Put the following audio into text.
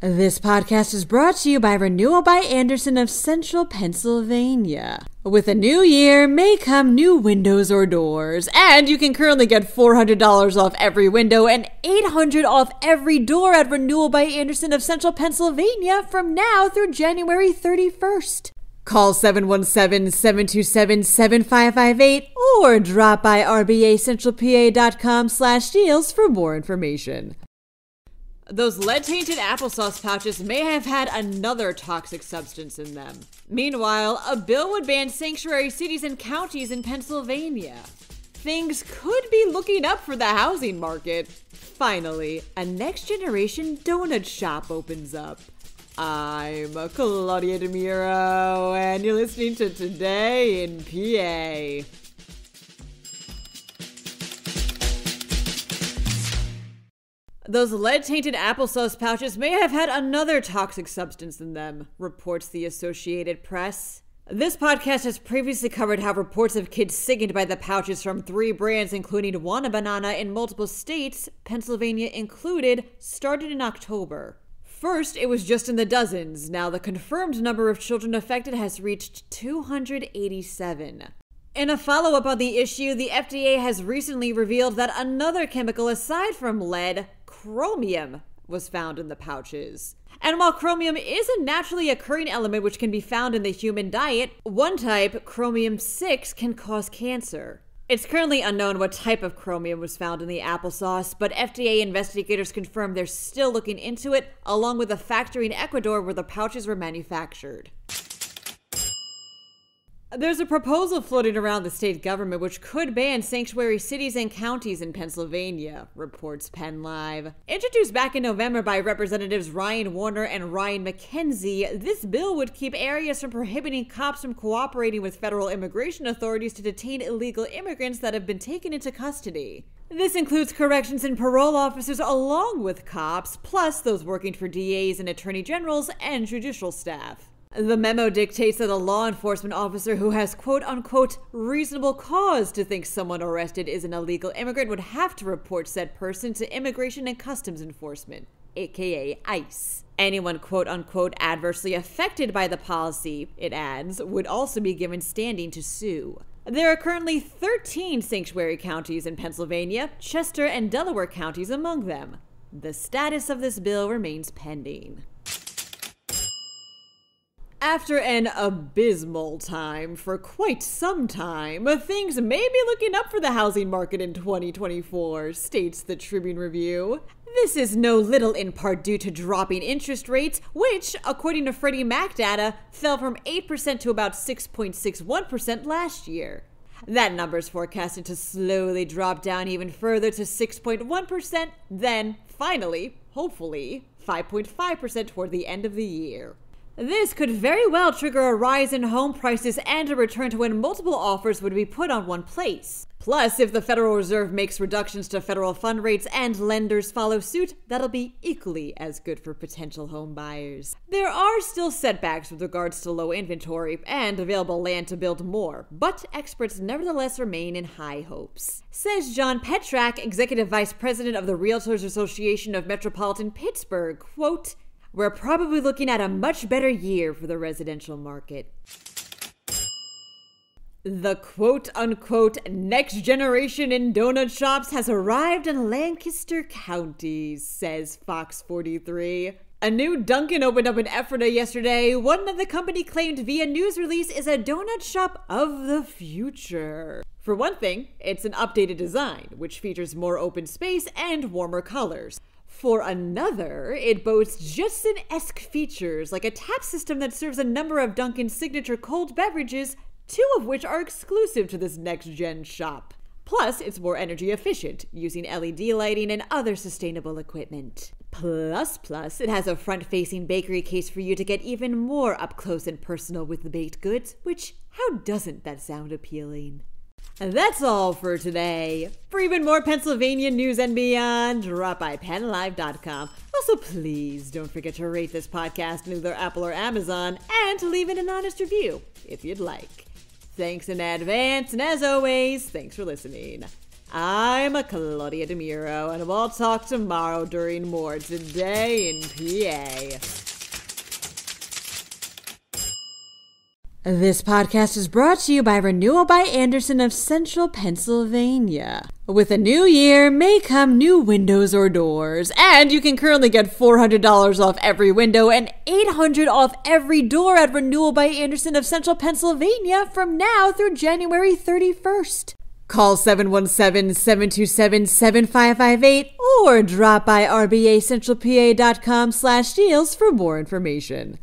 This podcast is brought to you by Renewal by Andersen of Central Pennsylvania. With a new year may come new windows or doors, and you can currently get $400 off every window and $800 off every door at Renewal by Andersen of Central Pennsylvania from now through January 31st. Call 717-727-7558 or drop by rbacentralpa.com/deals for more information. Those lead-tainted applesauce pouches may have had another toxic substance in them. Meanwhile, a bill would ban sanctuary cities and counties in Pennsylvania. Things could be looking up for the housing market. Finally, a next-generation donut shop opens up. I'm Claudia DeMiro, and you're listening to Today in PA. Those lead-tainted applesauce pouches may have had another toxic substance in them, reports the Associated Press. This podcast has previously covered how reports of kids sickened by the pouches from 3 brands, including Wana Banana in multiple states, Pennsylvania included, started in October. First, it was just in the dozens. Now the confirmed number of children affected has reached 287. In a follow-up on the issue, the FDA has recently revealed that another chemical aside from lead, chromium, was found in the pouches. And while chromium is a naturally occurring element which can be found in the human diet, one type, chromium-6, can cause cancer. It's currently unknown what type of chromium was found in the applesauce, but FDA investigators confirm they're still looking into it, along with a factory in Ecuador where the pouches were manufactured. There's a proposal floating around the state government which could ban sanctuary cities and counties in Pennsylvania, reports PennLive. Introduced back in November by Representatives Ryan Warner and Ryan McKenzie, this bill would keep areas from prohibiting cops from cooperating with federal immigration authorities to detain illegal immigrants that have been taken into custody. This includes corrections and parole officers along with cops, plus those working for DAs and attorney generals and judicial staff. The memo dictates that a law enforcement officer who has quote-unquote reasonable cause to think someone arrested is an illegal immigrant would have to report said person to Immigration and Customs Enforcement, aka ICE. Anyone quote-unquote adversely affected by the policy, it adds, would also be given standing to sue. There are currently 13 sanctuary counties in Pennsylvania, Chester and Delaware counties among them. The status of this bill remains pending. After an abysmal time for quite some time, things may be looking up for the housing market in 2024, states the Tribune Review. This is no little in part due to dropping interest rates, which, according to Freddie Mac data, fell from 8% to about 6.61% last year. That number is forecasted to slowly drop down even further to 6.1%, then, finally, hopefully, 5.5% toward the end of the year. This could very well trigger a rise in home prices and a return to when multiple offers would be put on one place. Plus, if the Federal Reserve makes reductions to federal fund rates and lenders follow suit, that'll be equally as good for potential home buyers. There are still setbacks with regards to low inventory and available land to build more, but experts nevertheless remain in high hopes. Says John Petrak, Executive Vice President of the Realtors Association of Metropolitan Pittsburgh, quote, "We're probably looking at a much better year for the residential market." The quote-unquote next generation in donut shops has arrived in Lancaster County, says Fox 43. A new Dunkin' opened up in Ephrata yesterday. One that the company claimed via news release is a donut shop of the future. For one thing, it's an updated design, which features more open space and warmer colors. For another, it boasts Judson-esque features like a tap system that serves a number of Dunkin's signature cold beverages, 2 of which are exclusive to this next-gen shop. Plus, it's more energy efficient, using LED lighting and other sustainable equipment. Plus, it has a front-facing bakery case for you to get even more up close and personal with the baked goods, which, how doesn't that sound appealing? That's all for today. For even more Pennsylvania news and beyond, drop by PennLive.com. Also, please don't forget to rate this podcast in either Apple or Amazon and to leave it an honest review if you'd like. Thanks in advance, and as always, thanks for listening. I'm Claudia DeMiro, and we'll talk tomorrow during more Today in PA. This podcast is brought to you by Renewal by Andersen of Central Pennsylvania. With a new year may come new windows or doors, and you can currently get $400 off every window and $800 off every door at Renewal by Andersen of Central Pennsylvania from now through January 31st. Call 717-727-7558 or drop by rbacentralpa.com/deals for more information.